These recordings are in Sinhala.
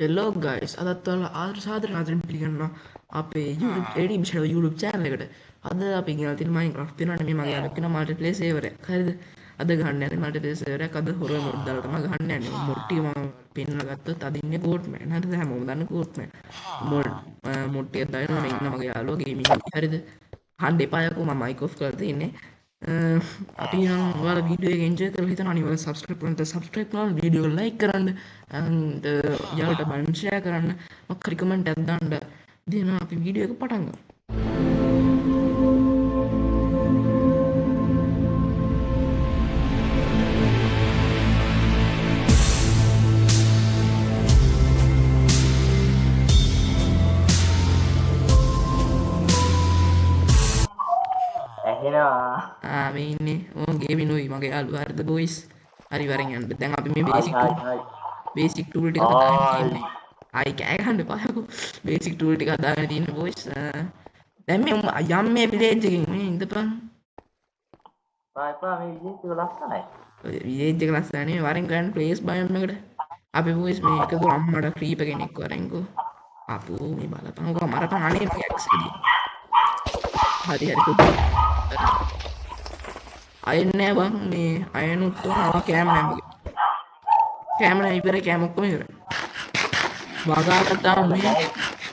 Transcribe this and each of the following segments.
Hello guys, අදත් ඔයාලා ආදර ආදරෙන් පිළිගන්නවා අපේ YouTube ADM Shadow YouTube channel එකට. අද අපි ගෙනල්ලා තියෙන Minecraft තියෙනවානේ මේ මගේ යාළුවෙක් කෙනා multiplayer server එක. හරිද? අද ගහන්න යන්නේ multiplayer server එකක්. අද horror mode දාලා තමයි ගහන්න යන්නේ. mod ටික මම පෙන්නලා ගත්තොත් අද ඉන්නේ Goatman. හරිද? හැමෝම දන්න Goatman. mod ටික දාලා මම ඉන්න මගේ යාළුවා gaming එකේ. හරිද? අහන්න එපා යකෝ මම mic off කරලා තියෙන්නේ. අපි නම් ඔයාලා වීඩියෝ එක එන්ජොයි කරලා හිතන අනිවාර්යෙන් subscribe කරන්න subscribe කරන්න වීඩියෝ එක like කරන්න and යාළුවට බලන්න share කරන්න මොකක් හරි comment එකක් දාන්න දෙන අපි වීඩියෝ එක පටන් ගමු. මේ ඉන්නේ ඕන් ගේමින් උයි මගේ යාළුවා හරිද boys හරි වරෙන් යන්න දැන් අපි මේ basic tool ටික හදාගෙන තියෙන්නේ ආයි කෑ ගහන්න එපා යකෝ basic tool ටික හදාගෙන තියෙන්නේ boys දැන් මේ යම් මේ village එකකින් මේ ඉඳපන් පාපා මේ village එක ලස්සනයි village එක ලස්සනයි වරෙන් ගන්න place biome එකට අපි boys මේ එකතු අම්මට creeper කෙනෙක් වරෙන්කෝ අපෝ මේ බලපන්කෝ මරපන් අනේ මේ axe හරි අයන්නේ බං මේ අයනුත් තෝරනවා කෑම නැහැ කෑම නැහැ ඉවරයි කෑම ඔක්කොම ඉවරයි වගාවක් දාමු මේ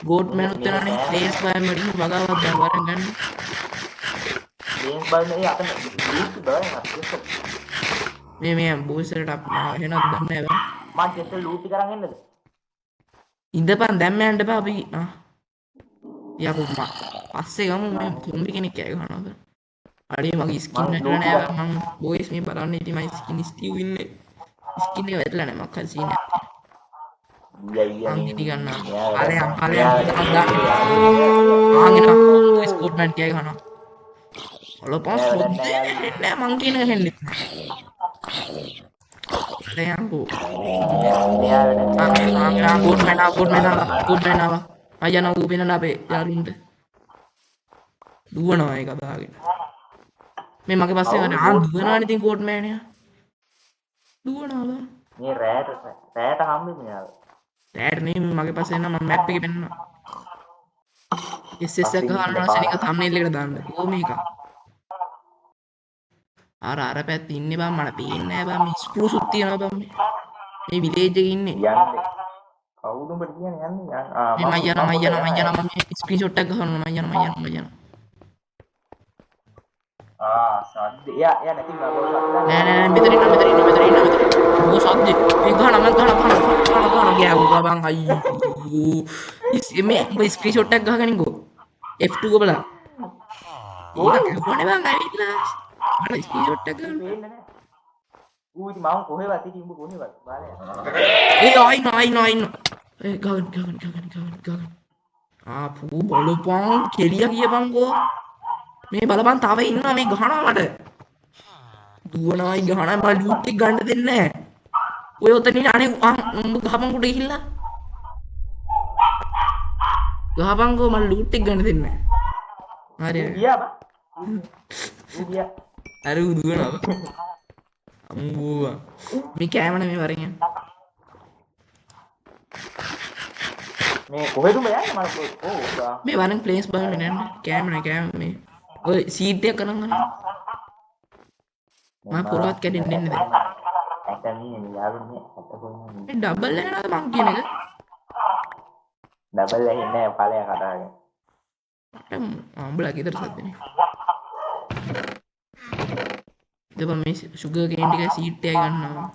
ගෝට් මෑන් උත් වෙනානේ ප්ලේස් බයම් වලින් වගාවක් දාන්න වරන් ගන්න ප්ලේස් බයම් එකේ අතන ලූට් බෑ මේ බෝස් වලට අප එහෙනක් දන්නේ නැහැ මං ජෙස්ට් ලූට් කරන් එන්නද ඉඳපන් දැන් මෑන්ට බෑ අපි යකෝ පස්සේ ගමු මේ කොම්බි කෙනෙක් කෑ ගහනවා අඩේ මගේ ස්කින් නැතුව නෑ මම බොයිස් මේ බලන්න ඉතින් මගේ ස්කින් ස්ටිව් ඉන්නේ ස්කින් එක වැටලා නෑ මොකක්ද සීන් එක මං ඉදි ගන්නවා ඵලයන් ආගෙන ස්පෝර්ට්මන් කෑ ගහනවා ඔලපස් නෑ මං කියන එක හෙන්නේ ඵලයන් කෝ ගුඩ් මෑන් අයන ඌ වෙනලා අපේ යාළුන්ට දුවනවා ඒක දාගෙන මේ මගේ පස්සේ ගන්න දුවනවානේ ඉතින් කෝඩ් මෑනියා දුවනවා මේ රෑට හම්බෙන්නේ යාව රෑට නේ මගේ පස්සේ එන්න මම මැප් එකේ පෙන්නනවා SS එක ගන්නවා සෙනික thumbnail එකට දාන්න ඕ මේක අර පැත්තේ ඉන්නේ බං මට පේන්නේ නෑ බං මේ ස්පෘස් උත් තියනවා බං මේ විලේජ් එකේ ඉන්නේ යන්නේ කවුද උඹට කියන්නේ යන්නේ මම යනවා මම ස්ක්‍රීන්ෂොට් එකක් ගහනවා මම යනවා සද්ද යා නැති නෑ මෙතන ඉන්න ඕ සද්ද මේ ගහන ගෑවුවා බං අයියෝ මේ ස්ක්‍රීන්ෂොට් එකක් ගහගෙන ඉංගෝ F2 ගබලා ඒක කොහොනේ බං ඇවිත්ලා අර ස්ක්‍රීන්ෂොට් එක ගන්න ඌ ඉතින් මම කොහෙවත් ඉතින් උඹ කොහෙවත් බාලේ ඒ ආයින ඒ ගගන් ආපු බලපන් කෙලිය කියපන්කෝ මේ බලපන් තව ඉන්නවා මේ ගහනවා මට දුවනවායි ගහනවා මම ලූට් එක ගන්න දෙන්නේ නැහැ ඔය උතනින් අනේ උඹ ගහපන් කුඩ ගිහිල්ලා ගහපන්කෝ මම ලූට් එක ගන්න දෙන්නේ නැහැ හරි ගියා බා ගියා අර දුවනවා අම්බුවා මේ කෑමනේ මේ වරෙන් යන්න මේ කොහෙද යන්නේ මම මේ වරෙන් ප්ලේස් බලන්න යන්න කෑම මේ ඔය සීට් එක කරන් ගන්න මම පුරවත් කැඩෙන්න දෙන්නේ දැන් ඇටමී යාළුවනේ අතකොන්නේ මේ ඩබල් එකනද මං කියන එක ඩබල් එකේ නෑ ඵලයක් හදාගෙන උඹලා ගෙදර සද්දනේ දෙපා මේ සුගර් කේන් ටික සීට් එකයි ගන්නවා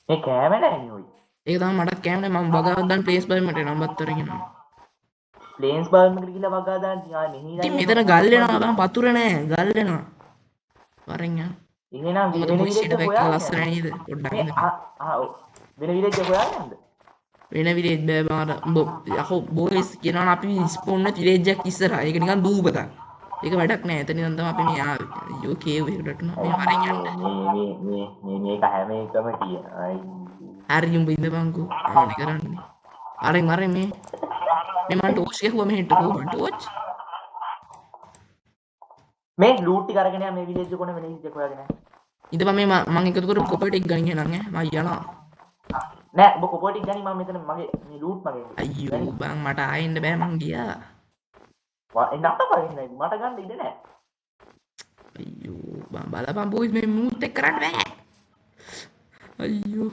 මේ කෑම නෑනේ ඔයි ඒක තමයි මටත් කෑම නෑ මම වගාවක් දාන්න ප්ලේස් බයි මට නම්බර් තරගෙන යනවා ප්ලේන්ස් බාල්ම එකට ගිහලා වගා දාන්න ආ මෙහි ඉතින් මෙතන ගල් වෙනවා බං වතුර නෑ ගල් වෙනවා වරෙන් යන්න එහෙනම් මොකද මොයිස් ඉඩ බැක්ක ලස්සන නේද පොඩ්ඩක් ඉන්න වෙන විලේජ් එක හොයාගන්නද වෙන විලේජ් බෑ බං අර යකෝ බෝයිස් කියනවා අපි ස්පෝන් නැති විලේජ් එකක් ඉස්සරහා ඒක නිකන් දූපතක් ඒක වැඩක් නෑ එතන ඉඳන් තමයි අපි මේ ආවේ යෝ කේව් එකට නෝ මේ වරෙන් යන්න මේක හැම එකම කියන හරි උඹ ඉඳපන්කෝ අනේ කරන්නේ අරෙන් මේ මම ටෝච් ගහුවා මෙහෙට කොහොමද ටෝච් මේ ලූට් ටික අරගෙන යා මේ විලේජ් එක කොනේ වෙන විලේජ් එක හොයාගෙන ඉතින් මම එකතු කර කොපර් ටික ගන්න එහෙනම් මම යනවා. නෑ ඔබ කොපෝ ටික ගනි මම මෙතන මගේ මේ ලූට් මගේ අයියෝ බං මට ආයෙන්න බෑ මං ගියා. එන්නත් පරින්නේ මට ගන්න ඉඩ නෑ. අයියෝ බං බලපන් බෝයිස් මේ මූත් එක්ක කරන්න බෑ. අයියෝ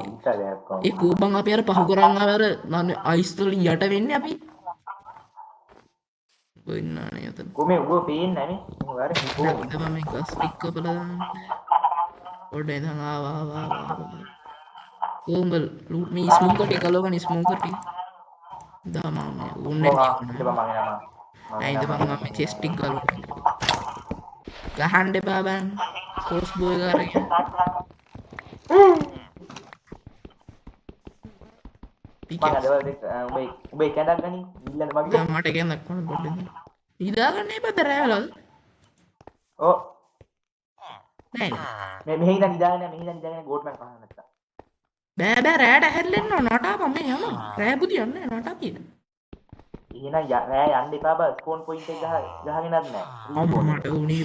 ඉන්ටර්නෙට් කොම් ඒ කෝබන් අපි අර පහු කරන් ආවර අයිස් වලින් යට වෙන්නේ අපි. වෙන්නානේ යතන. කොමේ ඔබ පේන්නේ නැනේ. වරේ කොහොමද? ඉතින් මම ගස් ටික කපලා දාන්න. ඔඩ ඉඳන් ආවා. කොම්බල් ලූට් මේ ස්මෝකර් ටික ගලවගන්න ස්මෝකර් ටික. දාමම ඕනේ නැහැ. ඇයිද බං මම චෙස්ට් ටික ගලවන්න. ගහන්න එපා බං. ක්‍රොස් බෝ එක අරගෙන. මම අදවල් දෙක උඹ කැඩක් ගනි ඉල්ලන්න මගේ මට කියන්නක් කොහොමද පොඩ්ඩක් ඉදාගන්න එපා දරෑවලද ඔව් නෑ මේ මෙහෙ ඉඳන් ඉඳාගෙන ගෝඩ්මන් පහන්න නැත්තා බෑ රෑට හැල්ලෙන්න නටාපන් මේ යනවා රෑ බුදියන්නේ නටාපියට එහෙනම් රෑ යන්න එපා බා ස්පෝන් පොයින්ට් එක ගහගෙනත් නෑ මට උනේ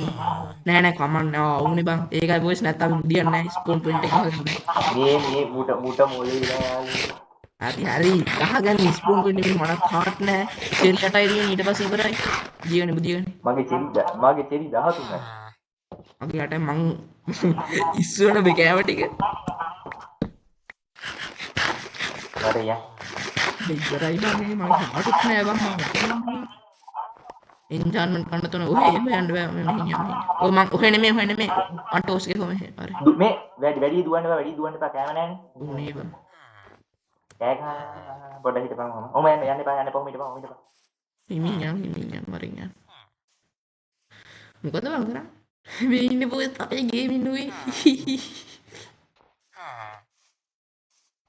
බං නෑ කමන්න උනේ බං ඒකයි බොයිස් නැත්තම් බුදියන්නේ නෑ ස්පෝන් පොයින්ට් එක ගහගෙන මේ මුට මොලේ නෑ හරි ගහගන්න ස්පෝන් පොයින්ට් එක මට කාට් නෑ සෙල්ලටයි තියෙන ඊට පස්සේ ඉවරයි බුදියන්නේ මගේ චෙරි 13යි මගේ යට මං ඉස්සුවන බකෑව ටික හරි යා ඉවරයි බං මගේ හාටුත් නෑ බං එන්ජාන්මන්ට් කන්න තොන ඔය එම යන්න බෑ මෙහෙ යන්නේ ඔය මං ඔහෙ නෙමෙයි මං ටෝස් එක කොහොම හරි මේ වැඩි දුවන්න එපා කෑම නෑනේ උනේ බං කෑ ගහ පොඩ්ඩක් හිටපන් ඔම යන්න එපා හිටපන් මිමින් යන් මරින් යන් මොකද බං කරන්නේ මේ ඉන්නේ පොත් අපේ ගේමින් නුයි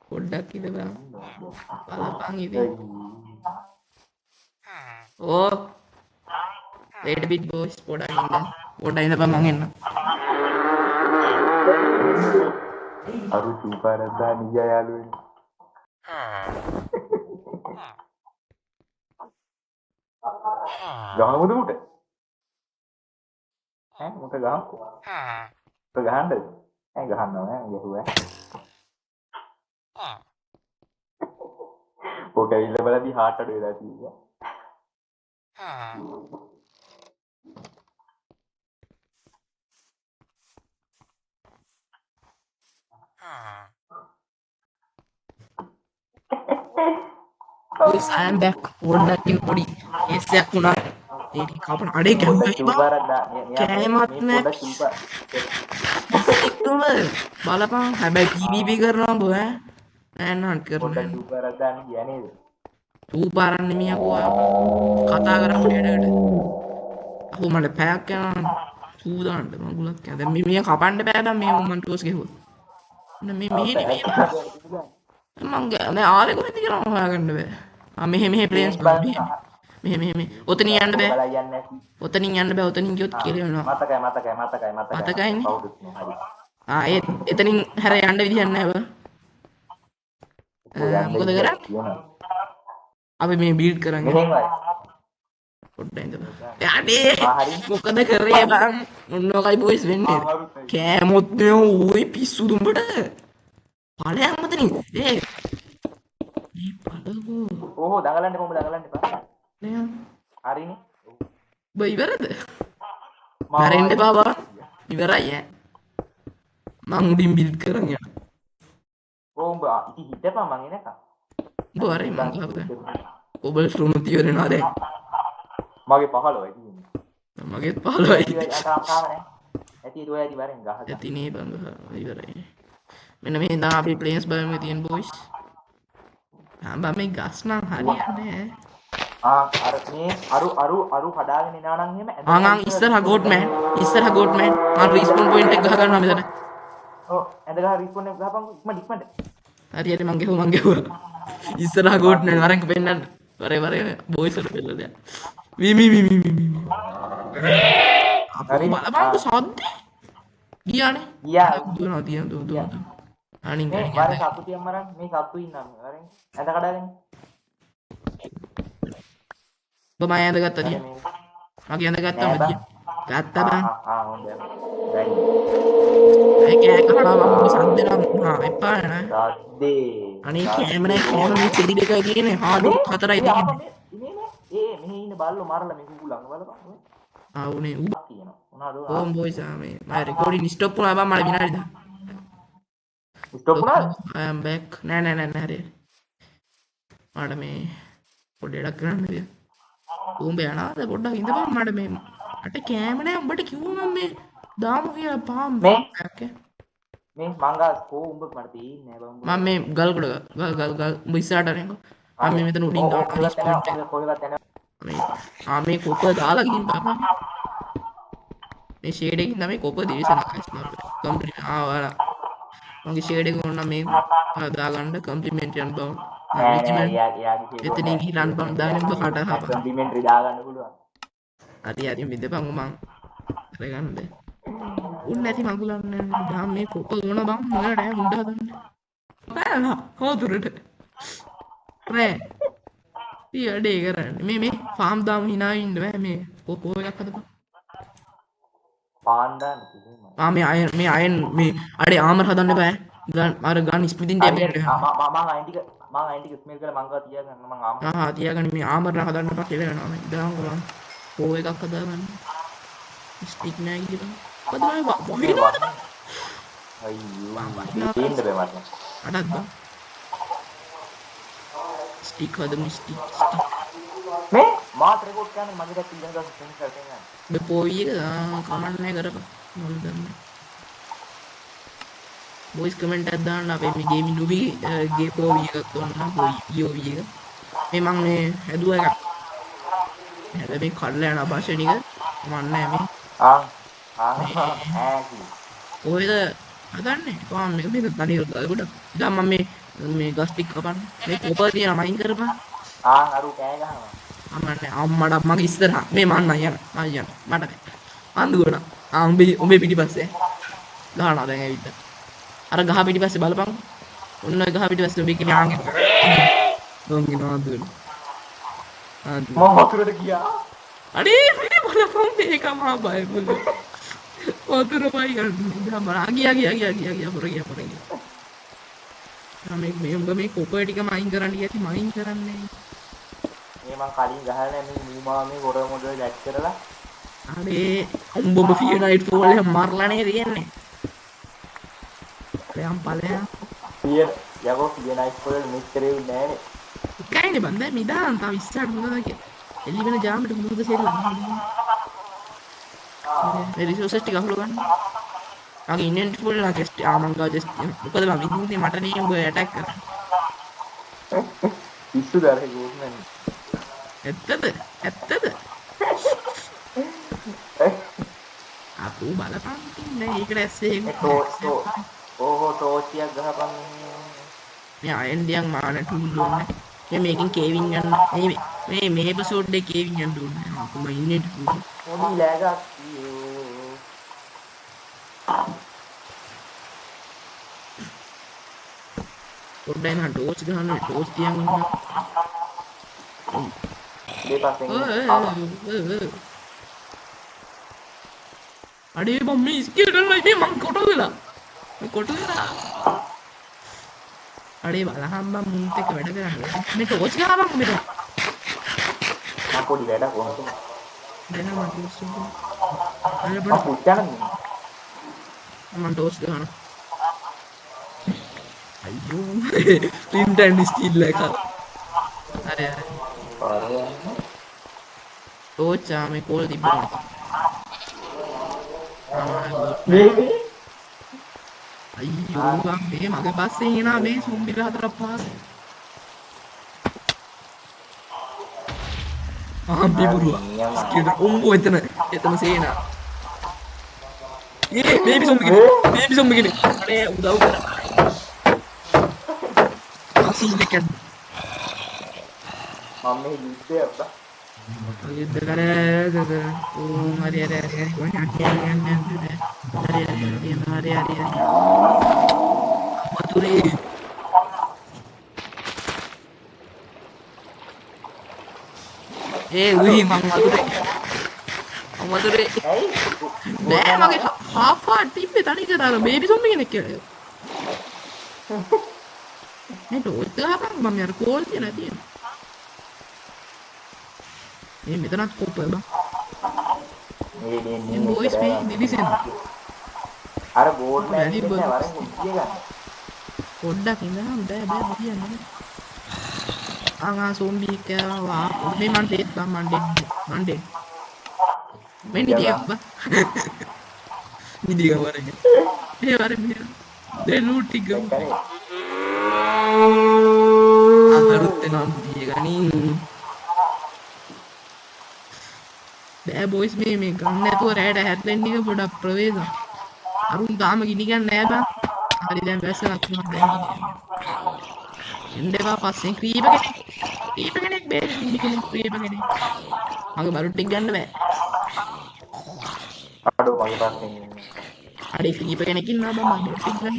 පොඩ්ඩක් ඉඳ බං බලපන් ඉතින් ඕ wait a bit boys පොඩ්ඩක් ඉඳපන් මං එන්න අරු සුපාරද්දා නිය යාළුවනේ ගහමුද මුට ඈ මුට ගහමු ගහන්නද ඈ ගහන්නව ඈ යහුවා ඔක ඉල්ල බලදී හાર્ට් අඩු වෙලා තියෙනවා boys I am back පොඩ්ඩකින් පොඩි ඒසයක් වුණා ඒක කපන අඩේ කැමයි කෑමත් නෑ එකම බලපන් හැබැයි PVP කරනවා බෝ ඈ නෑ කරනවා සුපාරද්දා නිය නේද සූපාරන් නෙමෙයි අකෝ කතා කරමු ඩේඩට අකෝ මට පැයක් යනවා සූදාන්න මගුලක් යන දැන් මේ කපන්න බෑ බං මේ මන් ටෝස් ගෙහුවා මේ මං නෑ ආරේ කොහෙද කියලා හොයාගන්න බෑ මෙහෙ ප්ලේන්ස් මෙහෙ ඔතනින් යන්න බෑ ඔතනින් යන්න බෑ ඔතනින් ගියොත් කියලා වෙනවා මතකයිනේ එතනින් හැර යන්න විදියක් නෑ බා මොකද කරන්නේ අපි මේ බීල්ඩ් කරන් පොඩ්ඩක් ඉඳලා යන්නේ මොකද කරේ බං මොනවායි බොයිස් වෙන්නේ කෑමොත් නේ ඔයි පිස්සු දුඹට ඵලයන් මතනින් මේ ඵලකෝ ඕහෝ දඟලන්න එපා නෑ හරිනේ බයි ඉවරද මරෙන්න එපා බා ඉවරයි ඈ මං උඩින් බිල්ඩ් කරන් යනවා උඹ ඉති හිටපන් මං එනකම් උඹ වරේ මං ගහපද ඔබල් ෆ්‍රෝම් තියරෙනවා දැන් මගේ 15යි තියෙන්නේ මගේ 15යි ඇති දුව ඇති වරෙන් ගහ ඇති නේ බං ඉවරයි මෙන්න මේ දා අපි ප්ලේන්ස් බලමු තියෙන බොයිස් බා මේ ගස් නම් හරියන්නේ අර මේ අරු කඩාගෙන එනවා නම් එහෙම ආන් ඉස්සරහ ගෝට්මෑන් මම රිස්පෝන් පොයින්ට් එක ගහ ගන්නවා මෙතන ඔව් ඇඳ ගහ රිස්පෝන් එක ගහපන් ඉක්මනට හරි මං ගෙහුවා ඉස්සරහ ගෝට්මෑන් වරෙන් පෙන්නන්න වරේ බොයිස් වල පෙන්නලා අපෝ බලපන් සද්ද ගියානේ දුවනවා දුවනවා අනින් මේ සතු තියන් මරන් මේ සතු ඉන්නවා වරෙන් ඇඳ කඩාගෙන ඔබ මම ඇඳ ගත්තා දියා මගේ ඇඳ ගත්තා මදියා ගත්තා බං. හොඳයි. දැන් ඒ කෑ ගහනවා මම ඔබ සද්ද නම් එපා නේ. සද්දේ. අනේ කැමරේ කැමරේ කෙඩි දෙකයි තියෙන්නේ. හාඩ් 4යි තියෙන්නේ. මෙහෙ ඉන්න බල්ලෝ මරලා මේ කුකුලන් බලපන්. ආවුනේ උඹ. කියනවා. මොනවද? ඕම් බොයිස් ආමේ. මම රෙකෝඩින් ස්ටොප් වුණා බං මට විනාඩි 10. ස්ටොප් වුණාද? I am back. නෑ හරි. මට මේ පොඩ්ඩක් වැඩක් කරන්න බෑ. උඹ යනවාද පොඩ්ඩක් ඉඳපන් මට මේ මට කැම නෑ උඹට කිව්වා මම මේ දාමු කියලා පාම් මේ? okay. මේ මංගා කෝ උඹ මට පේන්නේ නෑ බං. මම මේ ගල් කොට ගල් උඹ ඉස්සරහට එන්නකෝ. මම මේ මෙතන උඩින් ගන්නවා ස්පොට් එක. කොහෙවත් යනවා. මේ කොප දාලා ගිහින් බලන්න. මේ ෂේඩ් එකකින් තමයි කොප දිවිසන කම්ප්ලීට් ආවලා. මගේ ෂේඩ් එක ඕන නම් මේ දාගන්න කම්ප්ලිමන්ටරි යන බව. එතනින් ගිහින් බම් දාන්න උඹ කට හපා. කම්ප්ලිමන්ටරි දාගන්න පුළුවන්. හරි මිදපන් මං කරගන්න බෑ. උන් නැති මගුලන්නේ දාම් මේ කොප ඕන බම් මොනට නෑ උණ්ඩ හදන්න. බෑලා හොදුරට. රෑ. ඊයඩේ කරන්නේ මේ ෆාම් දාම hina ඉන්න බෑ මේ කොපෝ එකක් හදපන්. පාන් දාන්න කිව්වේ. මේ අයන් මේ අඩේ ආමර් හදන්න බෑ. අර ගන් ස්පිදින් ටේබල් එක. මම අයින් ටික ස්මෙල් කරලා මං ගා තියාගන්න මං ආමර්. තියාගන්න මේ ආමර් හදන්න පස්සේ වෙනවා මේ දාම් කරන්න. කෝ එකක් හදාගන්න. ස්ටික් නෑ කියලා. පදමයි වහිනවද බං? අයියෝ. තේින්න බෑ මට. අඩක් බං. ස්ටික් හදමු ස්ටික්. මේ මාත් රෙකෝඩ් කරන්නේ මගේ දැක්ක ඉඳන් ගාස් සෙන්සර් එකෙන් යන්නේ. මේ පොයි එක කමන්නේ කරපන්. මොන දන්නේ. වොයිස් කමෙන්ට් එකක් දාන්න අපේ මේ ගේමින් නුබි ගේ පොයි එකක් තෝරන්න පොයි යෝවි එක. මේ මං මේ හැදුවා එකක්. හැබැයි කඩලා යන භාෂණ එක මන්නේ මේ. ඈකි. කොහෙද හදන්නේ? කොහොම මේක තනියම ගොඩක්. දැන් මම මේ ගස් ටික කපන්න. මේ කොපර් තියන මයින් කරපන්. අරු කෑ ගහනවා. අම්මනේ අම්මඩ මගේ ඉස්සරහා මේ මන්න යන මට අඳුරන උඹේ පිටිපස්සේ ගහනවා දැන් ඇවිත් අර ගහ පිටිපස්සේ බලපන් ඔන්න ගහ පිටිපස්සේ උඹේ කියන්නේ ආන්ගේ දොංගින අඳුරන මම වතුරට ගියා අනේ බලපන් මේකම බය මුල වතුර පයි ගන්න බලා ගියා පොර ගියා මේ කොපර් ටික මයින් කරන්න ගියති මයින් කරන්නේ මේ මං කලින් ගහලා මේ මූමා මේ හොර මොඩල් ජැක් කරලා අනේ උඹ ෆියර් නයිට් ෆෝල් එක මරලානේ තියෙන්නේ ළයන් ඵලයන් ෆියර් යකෝ ෆියර් නයිට් ෆෝල් මිස් කරේ නෑනේ කයිනේ බන්ද මිදාන් තව ඉස්සරහට මොනවද කියලා එළි වෙන ජාමෙට මොනවද සෙල්ලම් මේ රිසෝසස් ටික අහුල ගන්න මගේ ඉන්වෙන්ටරි ෆුල් ලා ජස්ට් මංගා ජස්ට් මොකද මම ඉන්නේ මට නේ උඹ ඇටැක් කරා පිස්සු දරේ ගෝස්මන් ඇත්තද අපෝ බලපන් ඉන්නේ ඒකට ඇස්සේ ටෝචියක් ගහපන් මේ අයන් දියන් මාන ටූල් ඕනේ මේ මේකෙන් කේවින් යන්න මේ එපිසෝඩ් එකේ කේවින් යන්න ඕනේ මම ඉන්නේ ටූල් පොඩි ලෑගක් පොඩ්ඩයි මම ටෝච් ගහන්න ටෝච් තියන් ඉන්න අඩේ මම මේ ස්කේට් කරලා ඉන්නේ මං කොට වෙලා අඩේ බලහම් මම මුන්ත් එක්ක වැඩ කරන්නේ මේ ටෝච් ගහපන් මෙතන මම පොඩි වැඩක් වුණා දෙන්න මම ටෝච් මම ටෝච් ගහනවා අයියෝ ෆ්ලින්ට් ඇන්ඩ් ස්ටීල් එක හරි ටෝච් මේ කෝල් තිබ්බා අයියෝ මේ මගේ පස්සේ එනවා මේ සොම්බිලා හතරක් පහක් බිබුරුවා ස්කීඩ් උඹ එතන සේනා බේබි සොම්බි කෙනෙක් අනේ උදව් කරා අසීල් දෙකක් මම මේ යුද්ධය අප්පා යුද්ධ කරේ හරි වතුරේ උයි මං වතුරේ වතුරේ ඇයි නෑ මගේ හාෆා ටිප්පේ තනිකර අර බේබි සොම්බි කෙනෙක් කියලා මේ ටෝච් ගහපන් මම අර කෝල් කියලා තියෙනවා මේ මෙතනත් කොප්ප බං මේ බොයිස් මේ දිලිසෙන අර බෝඩ් ලෑන් එකේ වරෙන් උඩිය ගන්න පොඩ්ඩක් ඉඳන් බෑ හරියන්නේ ආ සොම්බි කෑවා මේ මන් දෙත් බං මන් දෙත් මේ නිදියක් බං නිදිය වරගෙන ඒ වරෙන් මේ ලූට් ටික අහරුත් නම් දිය ගනින් බෑ බොයිස් මේ ගන්න නැතුව රැයට හැදෙන්න එක පොඩක් ප්‍රවේශ අරුන් තාම ගිනි ගන්න නෑ බං හරි දැන් වැස්සක් තුනක් දැන් එන්ඩේවා පස්සේ ක්‍රීප කෙනෙක් බෑ ක්‍රීප කෙනෙක් මගේ බරු ටික ගන්න බෑ අඩෝ මගේ පස්සේ අඩේ ක්‍රීප කෙනෙක් ඉන්නවා බං මම ටික ගන්න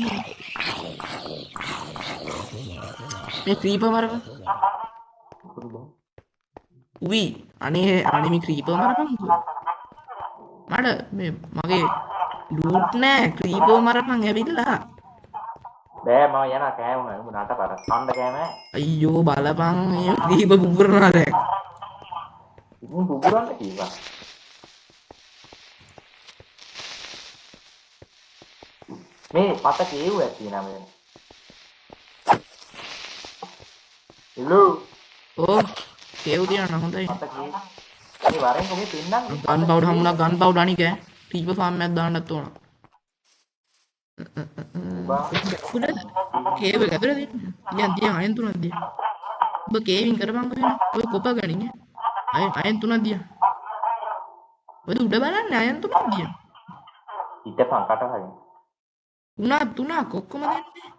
මේ ක්‍රීප මරපන් උයි අනේ මේ ක්‍රීප මරපන් මඩ මේ මගේ ලූට් නෑ ක්‍රීප මරපන් ඇවිල්ලා බෑ මම යන කෑම උඹ නට පර අන්න කෑම අයියෝ බලපන් මේ ක්‍රීප පුපුරනවා දැන් ඉතින් පුපුරන්න කීවා මේ පත කේව් ඇති නම හෙලෝ ඕ කේව් තියන්න හොඳයි පත කේ මේ වරෙන් ඔගේ පෙන්නන්නේ ගන් පවුඩර් හම්බුණා ගන් පවුඩර් අනික ක්‍රීප ෆාම් එකක් දාන්නත් ඕන කේව් එක ඇතුලේ තියන්න අයන් තුනක් දිය ඔබ කේවින් කරපන් කොහෙද ඔය කොප ගනින්නේ අයන් තුනක් දිය ඔය උඩ බලන්න අයන් තුනක් දිය හිටපන් කට හරින් තුනක් ඔක්කොම දෙන්නේ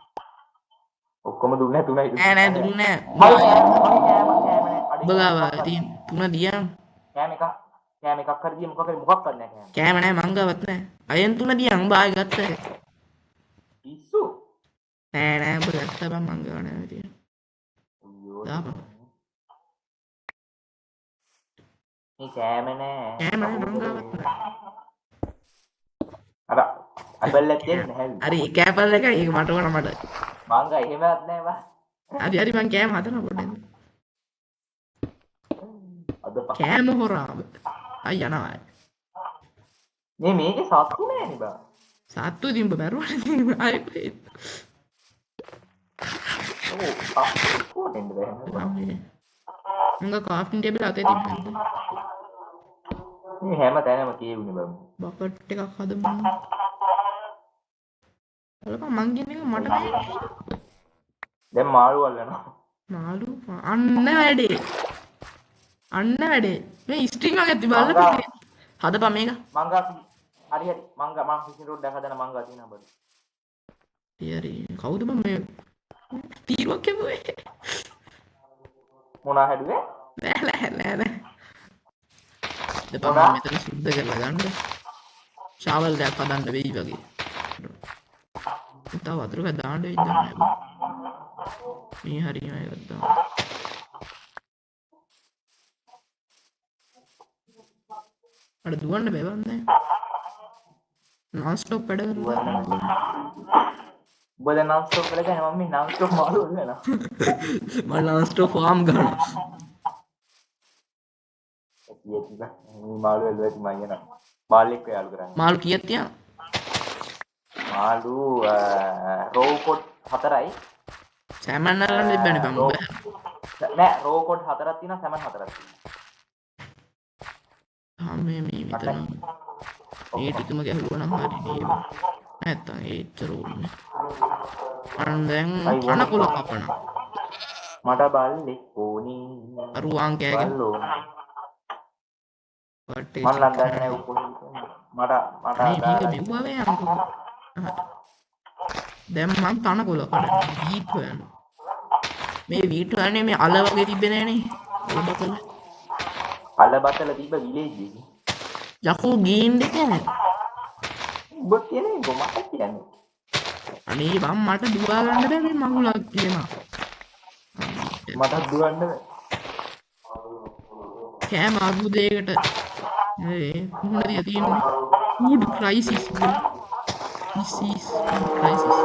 ඔක්කොම දුන්නේ තුනයි නෑ දුන්නේ මම ඔබ ගාව තියෙන තුන දියන් කෑම එකක් හරි දිය මොකක් කරන්නේ කෑම කෑම නෑ මං ගාවත් නෑ අයන් තුන දියන් උඹ ආයෙ ගත්තා පිස්සු නෑ උඹ ගත්තා බං මං ගාව නෑ තියෙන අයියෝ දාපන් මේ කෑම නෑ මං ගාවත් නෑ අර අපල්ල තියෙන්නේ නැහැ හරි කෑපල් එක ඒක මට ඕන මට මංග එහෙමවත් නෑ බා හරි මං කෑම හදනවා පොඩ්ඩක් අද කෑම හොරාම අය යනවා මේ මේකේ සත්තු නෑනේ බා සත්තු ඉතින් උඹ මැරුවානේ ආයෙ ඔව් කොහෙන්ද බෑ මංග කාෆින් ටේබල් අතේ තිබ්බද මේ හැම තැනම කියුනේ බා බකට් එකක් හදමු බලපන් මං කියන එක මට මේ දැන් මාළු අල්ලනවා මාළු අන්න වැඩේ මේ ස්ට්‍රිං එකක් තිබ්බා හදපන් මේක මංගා හරි මංගා මං කිසි රෝඩ් එක හදන මංගා තියෙනවා බඩ හරි කවුද මේ තීරුවක් කියුවේ මොනා හැදුවේ නෑ දෙපා මෙතන සුද්ධ කරලා ගන්න ශාවල් දෙයක් හදන්න වෙයි වගේ තව වතුරක දාන්න වෙයිද නෑ මේ හරියම එකක් දාන්න අර දුවන්න බැවන්නේ non stop වැඩ කරනවා ඔබ දැන් non stop වල ගන්නේ මම මේ non stop මාළු වලනවා මම non stop farm ගන්නවා මේ මාළු වල ඇති මම යනවා මාළෙක් යාළු කරන්නේ මාළු කීයක් තියනවා මාළු රෝකොට් 4යි සෑමන් නල්ලන්න දෙබ්බනේ බං ඔබ නෑ රෝකොට් 4ක් තියෙනවා සෑමන් 4ක් තියෙනවා මේ මෙතන මේ ටිකම ගැහුවා නම් හරි නේද නැත්තම් ඒච්චර ඕනේ අන්න දැන් අනකොල කපන මට බල්ලෙක් ඕනි අරුවාන් කෑගෙන වටේ මම නම් දන්නේ නැහැ උපොහින් මට මේක මෙව්වා වේ අනකොල දැන් මම තනකොල කඩන වීට් හොයන්න මේ වීට් හොයන්නේ මේ අල වගේ තිබ්බේ නෑනේ ඔබකල අල බතල තිබ්බ විලේජ් එකේ යකෝ ගේම් දෙකේ ඔබ කියන්නේ ගොමක් කියන්නේ අනේ බම් මට දුවා ගන්න බෑ මේ මගුලක් කියනවා මට දුවන්න බෑ කෑම අරුදේකට මොකද තියෙන්නේ food crisis this is food crisis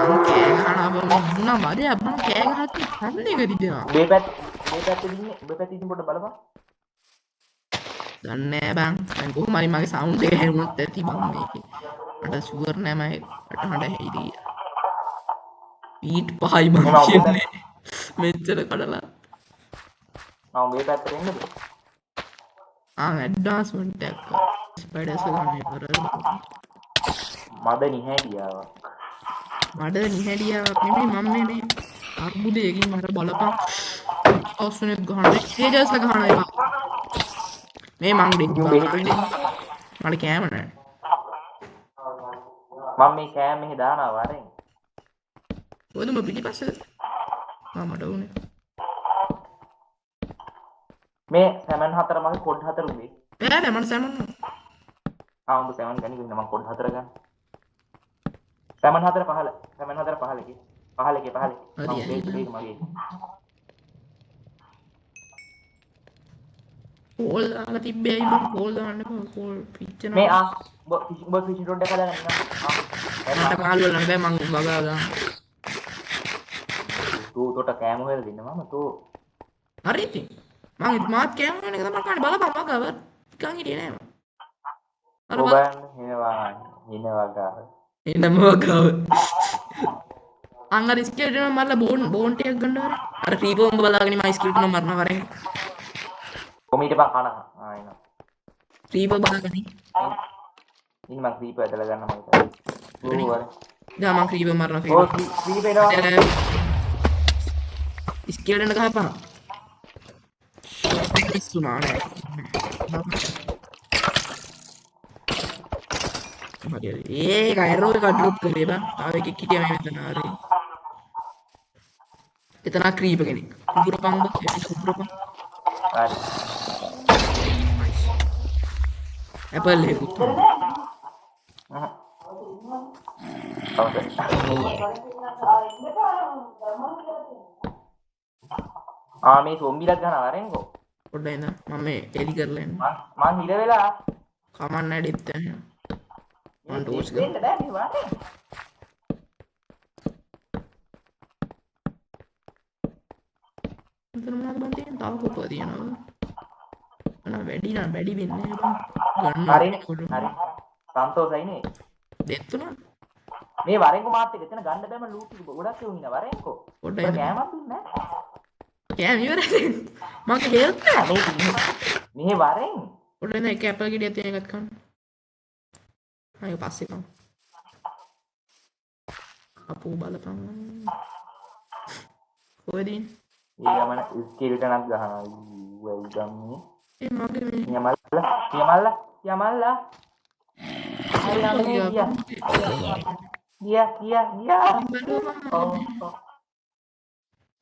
මං කෑ ගහනවා මොනවා මරේ මං කෑ ගහද්දි කන්නේ කරිදෙනවා මේ පැත්තේ ඉන්නේ ඔබ පැත්තේ ඉන්න පොඩ්ඩක් බලපන් දන්නේ නෑ බං දැන් කොහොම හරි මගේ සවුන්ඩ් එක හැරුණොත් ඇති බං මේකේ මට ෂුවර් නෑ මම හඬ හැයිද පීට් පහයි මං කියන්නේ මෙච්චර කඩලා මම මේ පැත්තට එන්නද ඇඩ්වාන්ස්මන්ට් එකක් ස්පයිඩර්ස් ගන්න කරලා මද නිහැඩියාවක් මඩ නිහැඩියාවක් නෙමෙයි මම මේ අර්බුදයකින් මට බලපන් අවසනෙත් ගහන්න තේජස්ලා ගහනවා ඒක මේ මං දෙන්න මට කෑම නෑ මම මේ කෑම මෙහි දානවා වරෙන් ඔයද මම පිටිපස්සට මට උනේ මේ සැමන් 4 මගේ කොඩ් 4 උඹේ බෑ මට සැමන් උඹ සැමන් ගනි කිව්ව මම කොඩ් 4 ගන්න සැමන් 4 පහල සැමන් 4 පහලකේ මගේ කෝල් දාලා තිබ්බේ අයිබෝ කෝල් දාන්න එපා කෝල් පිච්චෙනවා මේ උඹ ෆිෂින් රොඩ් එක හදාගන්න මට කාල් වල නෑ මං වගා දාන්න තෝ තොට කෑම හොයලා දෙන්න මම තෝ හරි ඉතින් මං මාත් කෑම වෙන එක තමයි කන්නේ බලපන් වගාව නිකන් හිටියේ නෑ අර ඔබන් හිනවා ගාව එන්නම වගාව අංග රිස්කේට මරලා බෝන් ටිකක් ගන්න හරි අර ක්‍රීපෝ උඹ බලාගෙන මම ස්ක්‍රිප්ට් එක මරනවා වරෙන් කොමීට බං කන එන ක්‍රීපෝ බලාගෙන ඉන්න මං ක්‍රීපෝ ඇදලා ගන්න මම ගා මං ක්‍රීපෝ මරනවා ක්‍රීපෝ එනවා ස්කේල් එක ගහපන් ඉස්සුනා නෑ හරි ඒක ඇරෝ එක ඩ්‍රොප් කරේ බං තාම එකෙක් හිටියා මේ මෙතන හරි එතන ක්‍රීප කෙනෙක් කුඹුරපන් බක් කුඹුරපන් හරි ඇපල් එකක් මේ සොම්බිලක් ගන්නවා වරෙන්කෝ පොඩ්ඩක් ඉන්න මම මේ එලි කරලා එන්න මං හිර වෙලා කමන්න ඇඩිත් දැන් මං ටෝස් දෙන්න බෑ මේ වරෙන් මෙතන මොනවද බන් තියෙන්නේ තව කොපුව තියෙනවා අනේ වැඩි නම් වැඩි වෙන්නේ ගන්න හරිනේ හරි සන්තෝෂයිනේ දෙතුණා මේ වරෙන්කෝ මාත් එක්ක එතන ගන්න බෑම ලූට් එක ගොඩක් එවුන ඉන්න වරෙන්කෝ පොඩ්ඩක් කෑමක් දුන්නේ කෑම ඉවරයි මගේ හෙල්ත් නෑ මේ වරෙන් පොඩ්ඩක් නේ කැපල් ගෙඩියක් තියෙන එකත් කන්න අය පස්සේ කම් අපෝ බලපන් කොහෙද ඉන්නේ ඊගමන ස්කිල් එකක් ගහනවා ඌයි ගම්මේ ඒ මගේ මේ යමල්ලා ගියා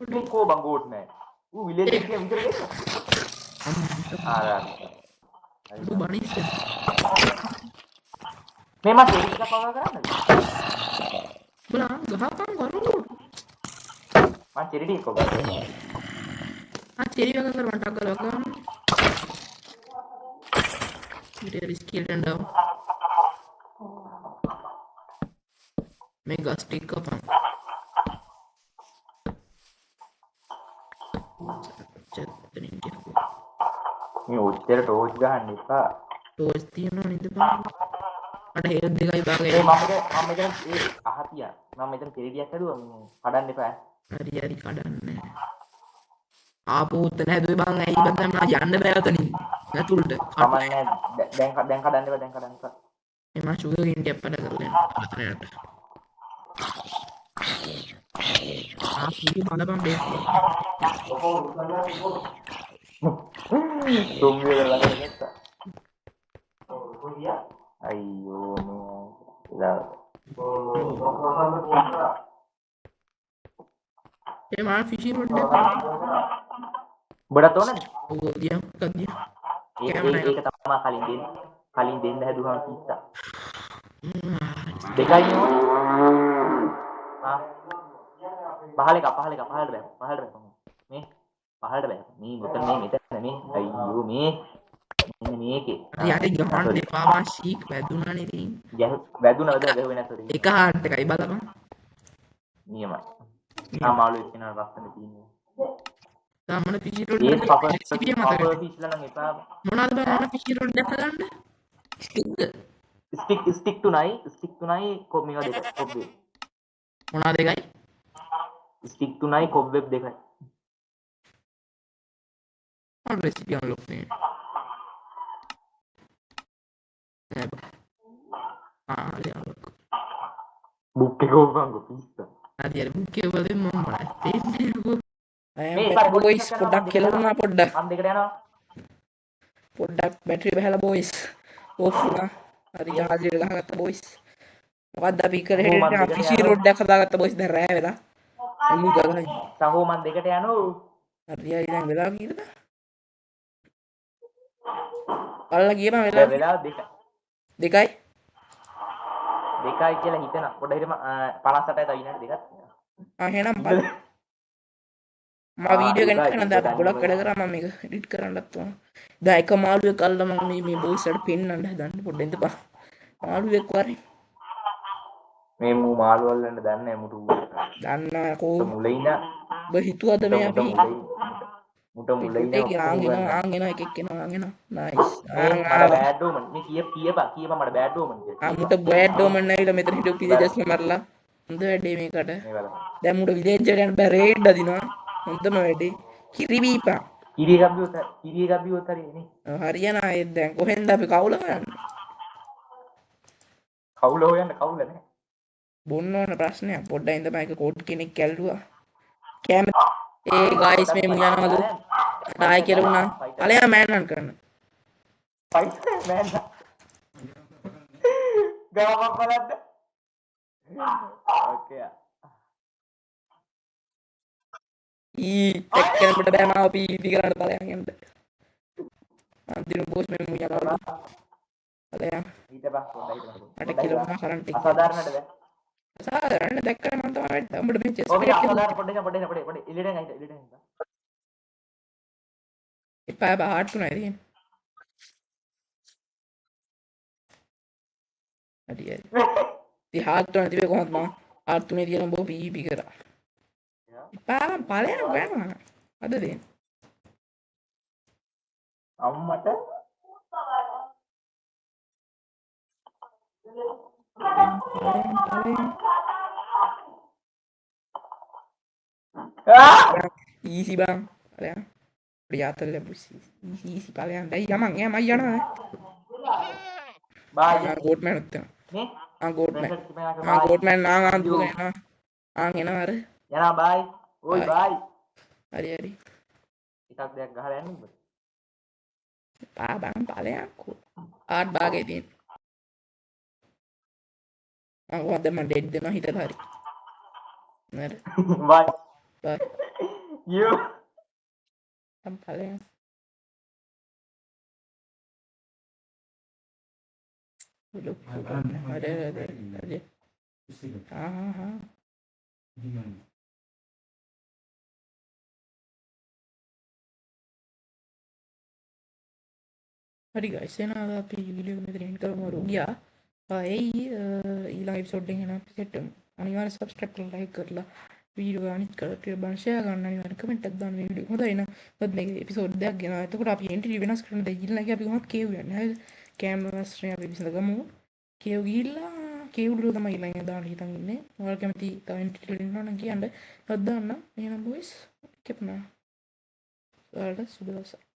මේ කෝ බංගෝට් නෑ ඌ විලේජ් එකේ විතර ගියා ඌ බණිස්ස මේ මට ඒක පවා කරන්නද බලන්න ගහපන් කරුණු මම චෙරිටි එක ඔබට චෙරි වග කර මට අගල ගන්න ඉතින් ස්කිල් ඩවුන් මේ ගස් ටික කපන් චෙත්තනින් කියනවා මේ ඔච්චර ටෝච් ගහන්න එපා ටෝච් තියනවා නේද බං මට හෙල් දෙකයි බාගේ මම මෙතන ඒ අහතියා මම මෙතන චෙරිටියක් හැදුවා මේ කඩන්න එපා හරි කඩන්නේ ආපෝ උත්තර හැදුවේ බං ඇයි බං මම යන්න බෑ උතනින් ඇතුළට කමන්නේ දැන් කඩන්න එපා මේ මම ෂුගර් කේන් ටිකක් පඩ කරලා එන්න අතනට බලපන් බේ තුම්විල ළඟට ගත්තා අයියෝ මේ ඒ මා ෆිෂින් රොඩ් එක බඩත් ඕනද ඔව් දියම් කද්දිය ඒක තමයි කලින් දෙන්න හැදුවා කිත්තා දෙකයි නෝ පහලට බෑ මේ පහලට බෑ මේ මෙතන මේ අයියෝ මේ මෙන්න මේකේ හරි හරි ගහන්න sorry. එපා මං ෂීක් වැදුනානේ ඉතින් වැදුනා ගැහුවේ නැහැ sorry. එක හાર્ට් එකයි බලපන් නියමයි. මාළු එක්කන රස්සන තියෙන්නේ. තමන පිෂි රෝඩ් ඒ වල රෙසිපිය මතකද පපර් ෆිෂ් ලා නම් එපා. මොනවද බං මොන පිෂි රෝඩ් එක හදන්න ස්ටික් තුනයි කොබ් මේවා දෙකයි කොබ්බේ. මොනවද එකයි ස්ටික් තුනයි කොබ් වෙබ් දෙකයි. මම රෙසිපිය අන්ලොක් නේ නෑ බං හරි අන්ලොක් බුක් එක ඕපන් පිස්සා. හරි හරි බුකේ වලින් මම මොනවද තේන්නේ මේ අය බොයිස් පොඩ්ඩක් කෙලවුණා පොඩ්ඩක් මම දෙකට යනවා. පොඩ්ඩක් බැටරි බහලා බොයිස් ඕෆ් වුණා හරි චාර්ජර් ගහගත්ත බොයිස් මොකද්ද අපි කරේ හිටියේ පිෂි රෝඩ් එක හදාගත්ත බොයිස් දැන් රෑ වෙලා එමු ගලයි සහෝ මම දෙකට යනවා. හරි හරි දැන් වෙලා කීයද බලලා ගියම වෙලා වෙලා දෙකයි. දෙකයි දෙකයි කියලා හිතන. පොඩ හිටම 58යි තව විනාඩි දෙකක්. එහෙනම් බල මම වීඩියෝ ගන්න කරන දා ගොඩක් වැඩ කරා මම මේක එඩිට් කරන්නත් ඕන දැන් එක මාළුවෙක් අල්ලලා මම මේ බොයිස්ට පෙන්නන්න හදන්න පොඩ්ඩක් ඉඳපන් මාළුවෙක් වරේ මේ මූ මාළු වලන්න දන්නේ මුටු දන්නා කෝ මුල ඉන්න ඔබ හිතුවද මේ අපි මුට මුල ඉන්න ඒක ආන් එන එකෙක් එනවා ආන් එනවා නයිස් මට බෑඩ් ඩෝමන් මේ කියපා මට බෑඩ් ඩෝමන් ආ මුට බෑඩ් ඩෝමන් නැවිලා මෙතන හිටපු පිළිජස් මරලා හොඳ වැඩේ මේකට මේ බලන්න දැන් මුට විලේජ් එකට යන්න බෑ රේඩ් අදිනවා හොඳම වැඩේ කිරි බීපා කිරි එකක් බිව්වොත් හරියනේ හරියන අය දැන් කොහෙන්ද අපි කවුල කරන්නේ කවුල හොයන්න කවුල නැහැ බොන්න ඕන ප්‍රශ්නයක් පොඩ්ඩක් ඉඳපන් එක කෝඩ් කෙනෙක් ඇල්ලුවා කැම ඒ ගයිස් මේ මුයනවලු ආයි කියලා වුණා අලයා මෑනන් කරන්න ෆයිට් මෑන් ගාවක් බලන්න ඕකේ එක්කෙනෙකුට බෑ මාව පීපි කරන්න බලයන් යන්න අන්තිම බෝස් මේ මුයනවලු අලයා ඊටපස් පොඩ්ඩක් මට කියලා වුණා කරන්ට් එක අසාධාරණද බෑ සාරන්න දැක්කම මම තමයි වැට්ටා උඹට මේ චෙස් ඔබේ අසාධාරණ පොඩ්ඩක් ඉල්ලෙන් එපා බා හાર્ට් තුනයි තියෙන්නේ හරි හරි ඉතින් හાર્ට් තුන තිබේ කොහොමද මම හાર્ට් තුනේ තියලා බෝ පීපි කරා එපා මම ඵලයන් ගන්නවා අද දෙන්න අම්මට ඊසි බං ඵලයන් ප්‍රියාතල බුසි ඊසි ඵලයන් දැයි යමන් එයා මයි යනවා බයි ගෝඩ්මෑන් උත්තම නේ ගෝඩ්මෑන් නාම අන්දුගෙන එනවා ආන් එනවා අර යනවා බයි ඔයි බයි හරි හරි එකක් දෙයක් ගහලා යන්න උඹ පා බං ඵලයන් ආට් බාගේ තියෙන අද මම ඩෙඩ් දෙනවා හිතලා හරි නේද බයි බයි යෝ I'm playing. Look, ada. Ah. හරි guys එහෙනම් අද අපි වීඩියෝ එක මෙතන එන්ඩ් කරමු රුගියා ඊළඟ එපිසෝඩ් එකෙන් අපි සෙට් වෙමු අනිවාර්යෙන් subscribe කරලා like කරලා වීඩියෝ අනිත් කරලා බං ෂෙයා ගන්න අනිවාර්යෙන් කමෙන්ට් එකක් දාන්න මේ වීඩියෝ හොඳයි නේද මොකද මේක එපිසෝඩ් දෙකක් ගෙනවා එතකොට අපි එන්ට්‍රි වෙනස් කරන දෙයක් ඊළඟ අපි කොහොමද කේව් යන්නේ හරිද කැමරාස් නේ අපි විසඳගමු කේව් ගිහිල්ලා කේව් වල තමයි ඊළඟ දාන්න හිතන් ඉන්නේ ඔයාලා කැමති තව එන්ට්‍රි වල ඉන්නවා නම් කියන්න එකක් දාන්න එහෙනම් බොයිස් කෙපනා ඔයාලට සුබ දවසක්